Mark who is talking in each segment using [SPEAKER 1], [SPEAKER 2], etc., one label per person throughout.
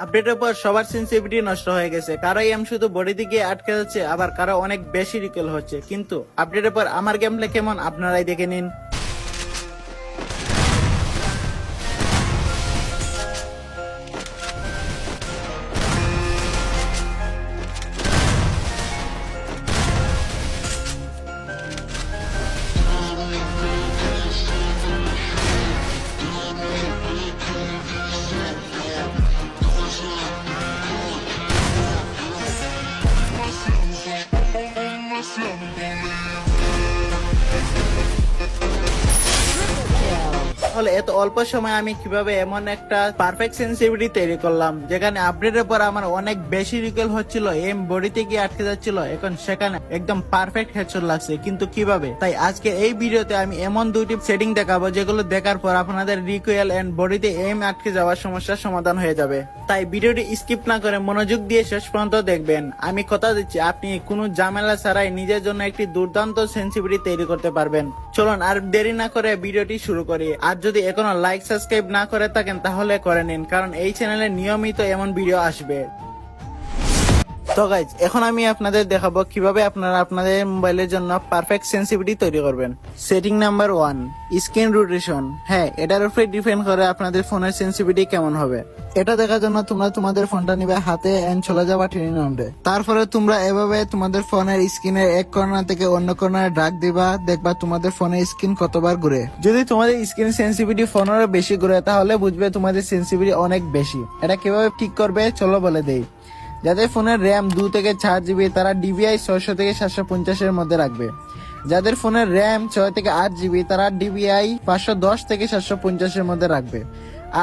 [SPEAKER 1] আপডেটের পর সবার সেন্সিটিভিটি নষ্ট হয়ে গেছে, কারো এম শুধু বডিতে গিয়ে আটকে যাচ্ছে, আবার কারো অনেক বেশি রিকল হচ্ছে। কিন্তু আপডেটের পর আমার গেম প্লে কেমন আপনারাই দেখে নিন। তাহলে এত অল্প সময় আমি কিভাবে এমন একটা পারফেক্ট সেন্সিটিভিটি তৈরি করলাম, যেখানে আপডেটের পর আমার অনেক বেশি রিকল হচ্ছিল, এম বডিতে গিয়ে আটকে যাচ্ছিল, এখন সেখানে একদম পারফেক্ট হেডশট লাগছে। কিন্তু কিভাবে? তাই আজকে এই ভিডিওতে আমি এমন দুইটি সেটিং দেখাবো যেগুলো দেখার পর আপনাদের রিকোয়েল এন্ড বডিতে এম আটকে যাওয়ার সমস্যার সমাধান হয়ে যাবে। তাই ভিডিওটি স্কিপ না করে মনোযোগ দিয়ে শেষ পর্যন্ত দেখবেন। আমি কথা দিচ্ছি আপনি কোনো ঝামেলা ছাড়াই নিজের জন্য একটি দুর্দান্ত সেন্সিটিভিটি তৈরি করতে পারবেন। চলুন আর দেরি না করে ভিডিওটি শুরু করি। আর যদি এখনো লাইক সাবস্ক্রাইব না করে থাকেন তাহলে করে নিন, কারণ এই চ্যানেলে নিয়মিত এমন ভিডিও আসবে। তো গাইজ, এখন আমি আপনাদের দেখাবো কিভাবে আপনারা আপনাদের মোবাইলের জন্য পারফেক্ট সেন্সিটিভিটি তৈরি করবেন। Setting number 1, screen rotation. হ্যাঁ, এটার উপরে ডিপেন্ড করে আপনাদের ফোনের সেন্সিটিভিটি কেমন হবে। এটা দেখার জন্য তোমরা তোমাদের ফোনটা নিবে হাতে এন্ড চলে যাবা ট্রেনিং রাউন্ডে। তারপরে তোমরা এভাবে তোমাদের ফোনের স্ক্রিনের এক কর্নার থেকে অন্য কর্নারে ড্রাগ দিবা, দেখবা তোমাদের ফোনের স্ক্রিন কতবার ঘুরে। যদি তোমাদের স্ক্রিন সেন্সিটিভিটি ফোনের বেশি ঘুরে তাহলে বুঝবে তোমাদের সেন্সিটিভিটি অনেক বেশি। এটা কিভাবে ঠিক করবে চলো বলে দেই। যাদের ফোনের র্যাম 2 থেকে 4 জিবি তারা ডিবিআই 600 থেকে 750 এর মধ্যে রাখবে। যাদের ফোনের র্যাম 6 থেকে 8 জিবি তারা ডিবিআই 510 থেকে 750 এর মধ্যে রাখবে।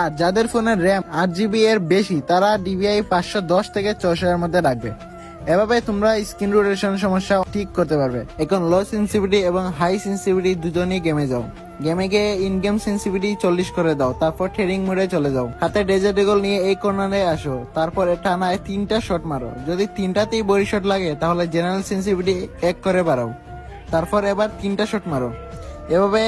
[SPEAKER 1] আর যাদের ফোনের র্যাম 8 জিবি এর বেশি তারা ডিবিআই 510 থেকে 600 এর মধ্যে রাখবে। এভাবে তোমরা স্ক্রিন রোটেশন সমস্যা ঠিক করতে পারবে। এখন লো সেন্সিটিভিটি এবং হাই সেন্সিটিভিটি দুজনেই গেমে যাও। গেমে গিয়ে ইন গেম সেন্সিটিভিটি 40 করে দাও, তারপর ট্রেনিং মোডে চলে যাও। হাতে ডেজার্ট ইগল নিয়ে এই কর্নারে আসো, তারপর টানায় 3টা শট মারো। যদি 3টাতেই বডি শট লাগে তাহলে জেনারেল সেন্সিটিভিটি 1 করে বাড়াও, তারপর এবার 3টা শট মারো। এভাবে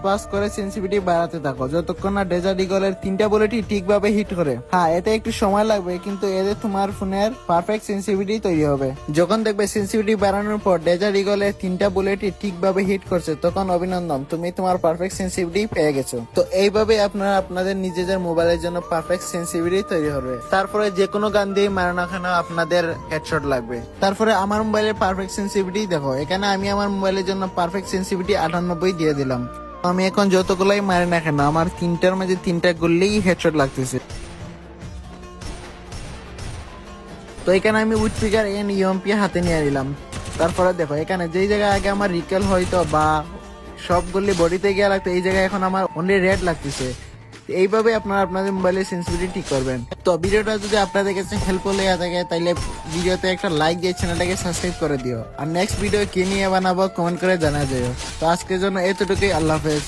[SPEAKER 1] পাস করে সেন্সিটিভিটি বাড়াতে থাকো যতক্ষণ না ডেজার্ট ইগলের 3টা বুলেটই ঠিকভাবে হিট করে। হ্যাঁ, এতে একটু সময় লাগবে, কিন্তু এতে তোমার ফোনের পারফেক্ট সেন্সিটিভিটি তৈরি হবে। যখন দেখবে সেন্সিটিভিটি বাড়ানোর পর ডেজার্ট ইগলের 3টা বুলেটই ঠিকভাবে হিট করছে, তখন অভিনন্দন, তুমি তোমার পারফেক্ট সেন্সিটিভিটি পেয়ে গেছো। তো এইভাবে আপনারা আপনাদের নিজেদের মোবাইলের জন্য পারফেক্ট সেন্সিটিভিটি তৈরি হবে। তারপরে যে কোনো গান দিয়ে মারো না কেন আপনাদের হেডশট লাগবে। তারপরে আমার মোবাইলের পারফেক্ট সেন্সিটিভিটি দেখো। এখানে আমি আমার মোবাইলের জন্য পারফেক্ট সেন্সিটিভিটি 98 দিয়ে দিলাম। আমি এখন যতগুলাই মারি না কেন আমার 3টার মাঝে 3টা করলেই হেডশট লাগতেছে। তো এখানে আমি উইথ ফিগার এন্ড ইউএমপি হাতে নিয়ে নিলাম। তারপরে দেখো এখানে যেই জায়গায় আগে আমার রিকেল হয়তো বা সবগুলি বডিতে গিয়ে লাগতো, এই জায়গায় এখন আমার অনলি রেড লাগতেছে। এইভাবে আপনারা আপনাদের মোবাইলের সেন্সিটিভিটি ঠিক করবেন। তো ভিডিওটা যদি আপনাদের কাছে হেল্পফুল হয়ে থাকে তাহলে ভিডিওতে একটা লাইক দিয়ে চ্যানেলটাকে সাবস্ক্রাইব করে দিও। আর নেক্সট ভিডিও কি নিয়ে বানাবো কমেন্ট করে জানা যাও। তো আজকের জন্য এতটুকুই, আল্লাহ হাফেজ।